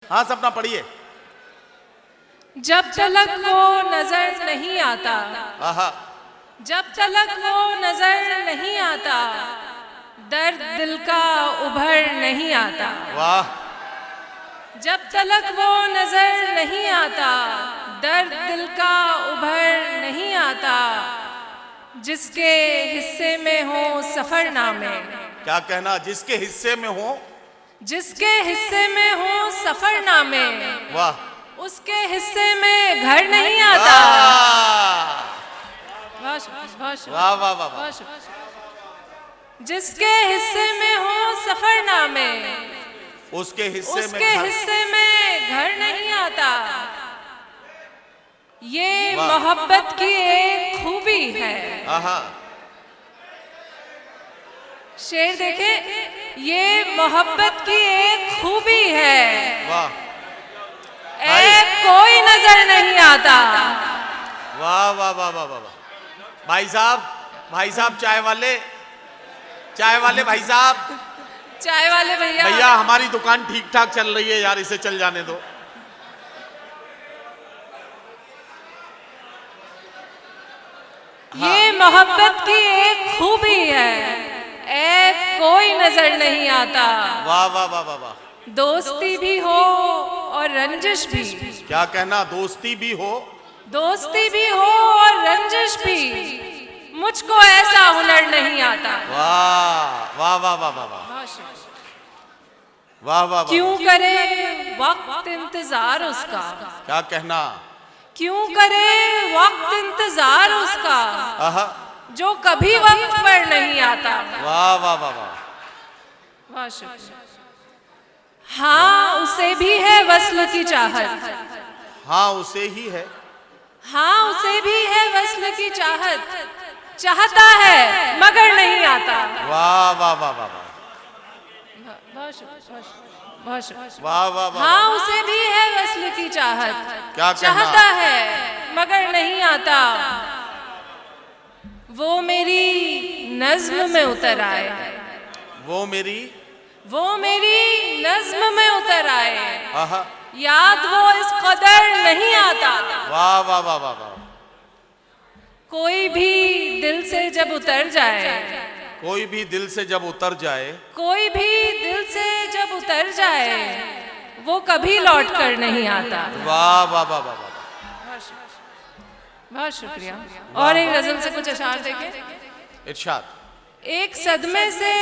हाँ सपना पढ़िए। जब तलक वो नजर नहीं आता, आहा, जब तलक वो नजर नहीं आता, दर्द दिल का उभर नहीं आता। वाह, जब तलक वो नजर नहीं आता, दर्द दिल का उभर नहीं आता। जिसके हिस्से में हो सफरनामे, क्या कहना, जिसके हिस्से में हो, जिसके हिस्से में हो सफरनामे, वाह उसके हिस्से में घर नहीं आता। वाह वाह वाह वाह वाह। जिसके हिस्से में हो सफरनामे, उसके हिस्से उसके में हिस्से में घर नहीं आता। ये वाह। मोहब्बत की एक खूबी है। आहा, शेर देखे, ये मोहब्बत की एक खूबी है। वाह ऐब कोई नजर नहीं आता। वाह वाह वाह वाह वाह। भाई साहब चाय वाले भाई साहब, चाय वाले भैया, भैया हमारी दुकान ठीक ठाक चल रही है यार, इसे चल जाने दो। ये मोहब्बत की एक खूबी है। ऐब कोई नजर नहीं आता। वाह वाह वाह वाह वाह। दोस्ती भी हो और रंजिश भी, क्या कहना, दोस्ती भी हो, दोस्ती भी हो और रंजिश भी, मुझको ऐसा हुनर नहीं आता। वाह वाह वाह वाह वाह वाह वाह वाह। क्यों करे वक्त इंतजार उसका, क्या कहना, क्यों करे वक्त इंतजार उसका, आहा, जो कभी वक्त पर नहीं आता। वाह वाह वाह वाह। वाह शुक्रिया। हाँ उसे भी है वस्ल की चाहत, हाँ उसे ही है, हाँ उसे भी है वस्ल की चाहत, चाहता है मगर नहीं आता। वाह वाह वाह वाह वाह वाह वाह वाह। हाँ उसे भी है वस्ल की चाहत, क्या चाहता कहना, है मगर नहीं आता। वो मेरी नज्म में उतर आए, वो मेरी नज्म में उतर आए, आहा, याद वो इस कदर नहीं आता। वाह वाह वाह वाह वाह। कोई भी दिल से जब उतर जाए, कोई भी दिल से जब उतर जाए, कोई भी दिल से जब उतर जाए, वो कभी लौट कर नहीं आता। वाह वाह वाह वाह वाह। बहुत शुक्रिया। और एक गजल से कुछ अशार देखे। इरशाद। एक सदमे से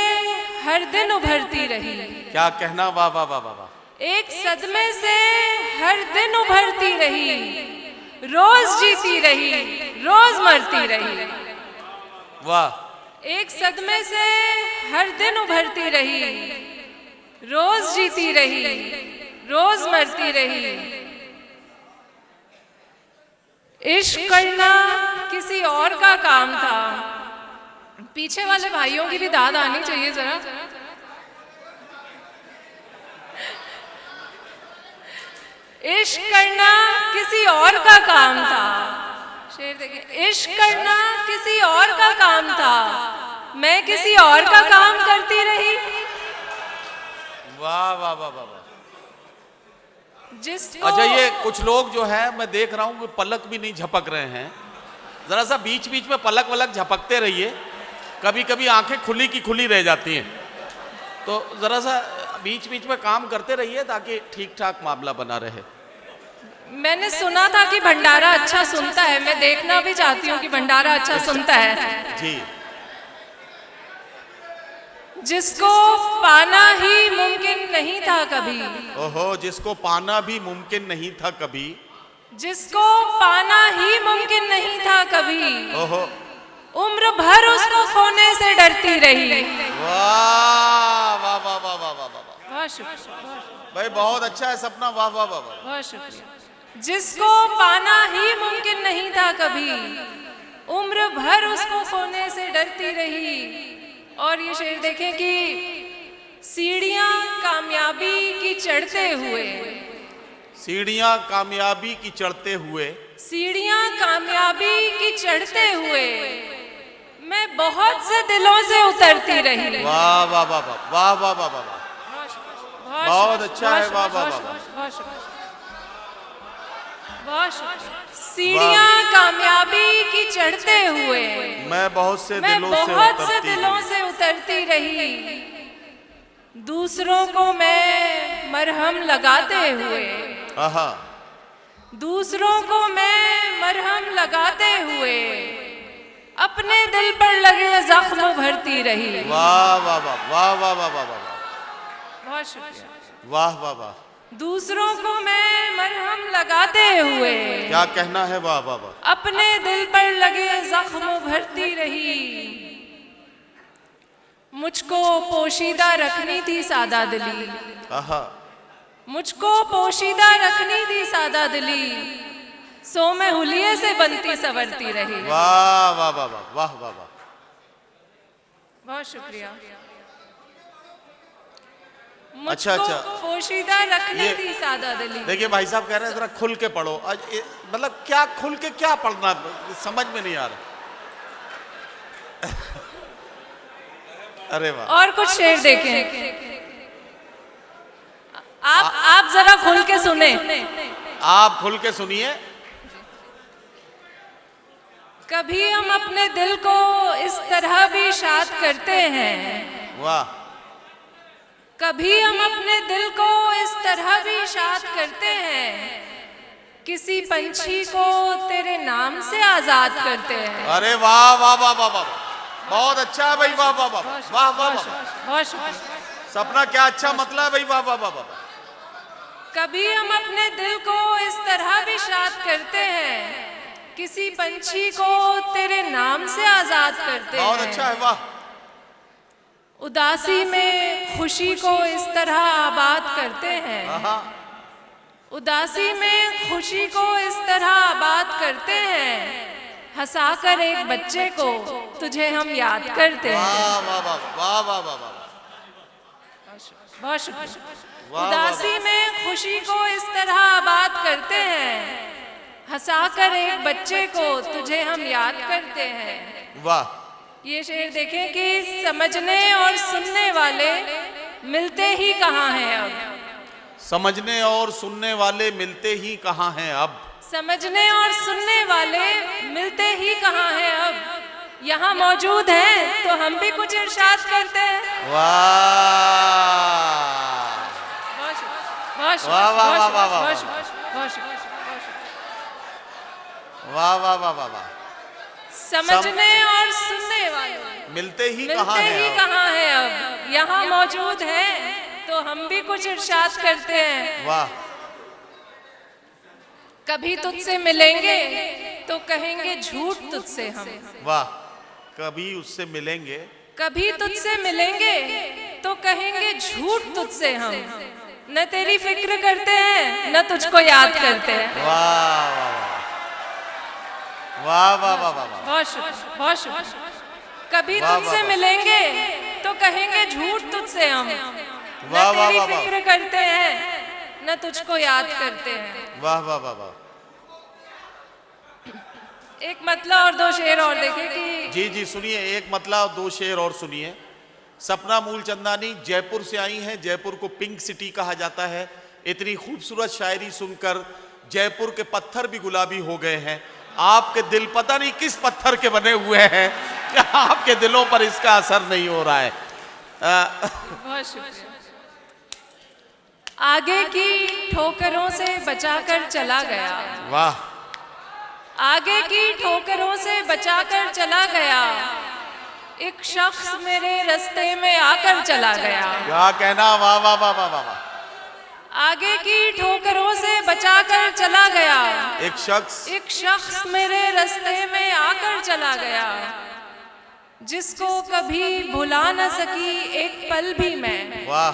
हर दिन उभरती रही, क्या कहना, वाह वाह वाह वाह वाह। एक सदमे से हर दिन उभरती रही, रोज जीती रही, रोज मरती रही। वाह। एक सदमे से हर दिन उभरती रही, रोज जीती रही, रोज मरती रही। इश्क करना किसी और का काम था। पीछे वाले भाइयों की भी दाद आनी चाहिए जरा। इश्क करना किसी और का काम था। शेर देखिए, इश्क करना किसी और का काम था, मैं किसी और का काम करती रही। वाह वाह वाह वाह वाह। जिसको अच्छा, ये कुछ लोग जो है मैं देख रहा हूँ, वो पलक भी नहीं झपक रहे हैं। जरा सा बीच बीच में पलक वलक झपकते रहिए, कभी कभी आंखें खुली की खुली रह जाती हैं, तो जरा सा बीच बीच में काम करते रहिए ताकि ठीक ठाक मामला बना रहे। मैंने सुना था कि भंडारा अच्छा सुनता है, मैं देखना भी चाहती हूँ कि भंडारा अच्छा सुनता है। जी। जिसको पाना ही मुमकिन नहीं था कभी, ओहो, जिसको पाना भी मुमकिन नहीं था कभी, जिसको पाना ही मुमकिन नहीं था कभी, ओहो, उम्र भर उसको खोने से डरती रही। वाह वाह वाह वाह वाह वाह वाह। बहुत शुक्रिया भाई बहुत अच्छा है सपना, वाह वाह वाह वाह। बहुत शुक्रिया। जिसको पाना ही मुमकिन नहीं था कभी, उम्र भर उसको खोने से डरती रही। और ये शेर देखें कि सीढ़ियां कामयाबी की चढ़ते हुए, सीढ़ियां कामयाबी की चढ़ते हुए, सीढ़ियां कामयाबी की चढ़ते हुए, मैं बहुत से दिलों से उतरती रही। वाह वाह वाह वाह वाह वाह वाह वाह। बहुत अच्छा है, वाह वाह वाह। बहुत शुक्रिया, बहुत शुक्रिया। सीढ़ियाँ कामयाबी की चढ़ते हुए मैं बहुत से मैं दिलों से बहुत से उतरती दिलों हूँ। से उतरती रही, दूसरों को मैं मरहम लगाते हुए, आहा, दूसरों को मैं मरहम लगाते हुए अपने दिल पर लगे जख्म भरती रही। वाह वाह वाह वाह वाह वाह वाह वाह, बहुत शुक्रिया। वाह वाह वाह, दूसरों को मैं मरहम लगाते हुए क्या कहना है, वाह वाह वाह। अपने दिल पर लगे जख्म भरती रही। मुझको पोशीदा रखनी थी सादा दिली, आहा, मुझको पोशीदा रखनी थी सादा दिली, सो मैं हुलिये से बनती संवरती रही। वाह वाह वाह वाह वाह वाह वाह, बहुत शुक्रिया। अच्छा, मुझको अच्छा। पोशीदा रखनी ये- थी सादा दिली। देखिए भाई साहब कह रहे हैं जरा खुल के पढ़ो। आज मतलब क्या खुल के क्या पढ़ना, समझ में नहीं आ रहा। अरे वाह, और कुछ शेर देखें। आप जरा खुल के सुने। आप खुल के सुनिए। कभी हम अपने दिल को इस तरह भी शाद करते हैं, वाह, कभी हम अपने दिल को इस तरह भी शाद करते हैं, किसी पंछी को तेरे नाम से आजाद करते हैं। अरे वाह वाह वाह वाह वाह, बहुत अच्छा है भाई, वाह वाह वाह वाह वाह वाह। बहुत शुक्रिया। सपना क्या अच्छा मतलब है भाई, वाह वाह वाह वाह। कभी हम अपने दिल को इस तरह भी शाद करते हैं, किसी पंछी को तेरे नाम से आजाद करते हैं। बहुत अच्छा है, वाह। उदासी में खुशी को इस तरह आबाद करते हैं, आहा, उदासी में खुशी को इस तरह आबाद करते हैं, हंसाकर एक बच्चे को तुझे हम याद करते हैं। वाह वाह वाह वाह वाह वाह वाह, बहुत शुक्रिया। वाह, उदासी में खुशी को इस तरह आबाद करते हैं, हंसाकर एक बच्चे को तुझे हम याद करते हैं। वाह। ये शेर देखें कि समझने और सुनने वाले मिलते ही कहाँ हैं अब, समझने और सुनने वाले मिलते ही कहाँ हैं अब, समझने और सुनने वाले मिलते ही कहाँ हैं अब, यहाँ मौजूद हैं तो हम भी कुछ इरशाद करते हैं। वाह बहुत शुक्रिया, वाह, वाह, वाह, वाह, वाह, बहुत वाह। शुक्रिया, बहुत शुक्रिया, बहुत शुक्रिया। वाह वाह वाह वाह वाह, समझने और सुनने वाले मिलते ही कहाँ मिलते हैं ही अब? कहाँ हैं अब, यहाँ मौजूद हैं तो हम भी कुछ इरशाद करते हैं। वाह, कभी तुझसे मिलेंगे तो कहेंगे झूठ तुझसे हम, वाह। कभी उससे मिलेंगे, कभी तुझसे मिलेंगे तो कहेंगे झूठ तुझसे हम, न तेरी फिक्र करते हैं न तुझको याद करते हैं। वाह वाह वाह वाह वाह वाह वाह, बहुत शुक्रिया, बहुत शुक्रिया। कभी वाह, तुझसे वाह, वाह। मिलेंगे तो कहेंगे झूठ तुझसे हम, न वाह, वाह, तेरी वाह, वाह। फिक्र करते हैं न तुझको याद करते हैं। वाह वाह वाह वाह। एक मतला और दो शेर और देखे कि जी जी सुनिए, एक मतलब दो शेर और सुनिए। सपना मूलचंदानी जयपुर से आई हैं। जयपुर को पिंक सिटी कहा जाता है। इतनी खूबसूरत शायरी सुनकर जयपुर के पत्थर भी गुलाबी हो गए हैं। आपके दिल पता नहीं किस पत्थर के बने हुए हैं कि आपके दिलों पर इसका असर नहीं हो रहा है। बहुत शुक्रिया। आगे की ठोकरों से बचाकर चला गया, वाह, आगे की ठोकरों से बचाकर चला गया, एक शख्स मेरे रास्ते में आकर चला गया। क्या कहना, वाह वाह वाह वाह वाह वाह। आगे की ठोकरों से बचाकर चला गया, एक शख्स, एक शख्स मेरे रास्ते में आकर चला गया, जिसको कभी भुला न सकी एक पल भी मैं, वाह,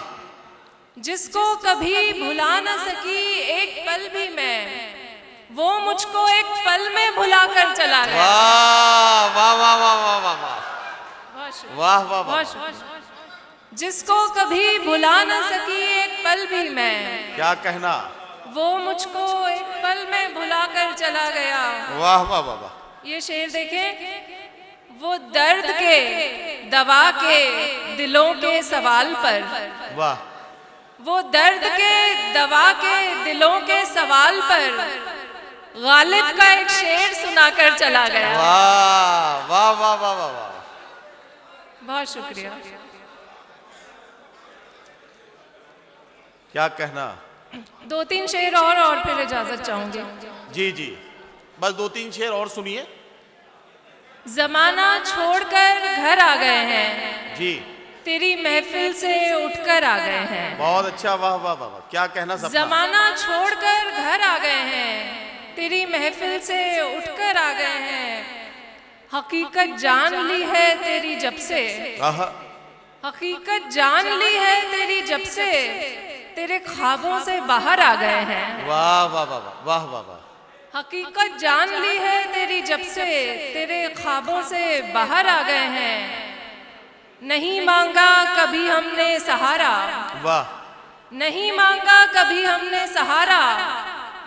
जिसको कभी भुला न सकी एक पल भी मैं, वो मुझको एक पल में भुला कर चला गया। वाह वाह वाह वाह वाह वाह वाह, बहुत शुक्रिया, वाह वाह वाह। बहुत शुक्रिया। जिसको कभी भुला न सकी एक पल भी मैं, क्या कहना, वो मुझको एक पल में भुला कर चला गया। वाह वाह वाह वाह। ये शेर देखें, वो दर्द के दवा के दिलों के सवाल पर, वाह, वो दर्द के दवा के दिलों के सवाल पर गालिब का एक शेर सुनाकर चला गया। वाह वाह वाह वाह वाह वाह, बहुत शुक्रिया। क्या कहना। 2-3 शेर और फिर इजाजत चाहूंगी। जी जी, बस 2-3 शेर और सुनिए। जमाना छोड़कर घर आ गए हैं, जी, तेरी महफिल से उठकर आ गए हैं। बहुत अच्छा, वाह वाह वाह वाह, क्या कहना सपना। जमाना छोड़कर घर आ गए हैं, तेरी महफिल से उठकर आ गए हैं। हकीकत जान ली है तेरी जब से, आहा, हकीकत जान ली है तेरी जब से, तेरे ख्वाबों से बाहर आ गए हैं। वाह वाह वाह वाह वाह वाह वाह, हकीकत जान ली है तेरी जब से, तेरे ख्वाबों से बाहर आ गए हैं। नहीं मांगा कभी हमने सहारा, वाह, नहीं मांगा कभी हमने सहारा,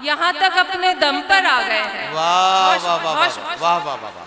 यहाँ तक अपने दम पर आ गए हैं। वाह वाह वाह वाह वाह वाह वाह वाह।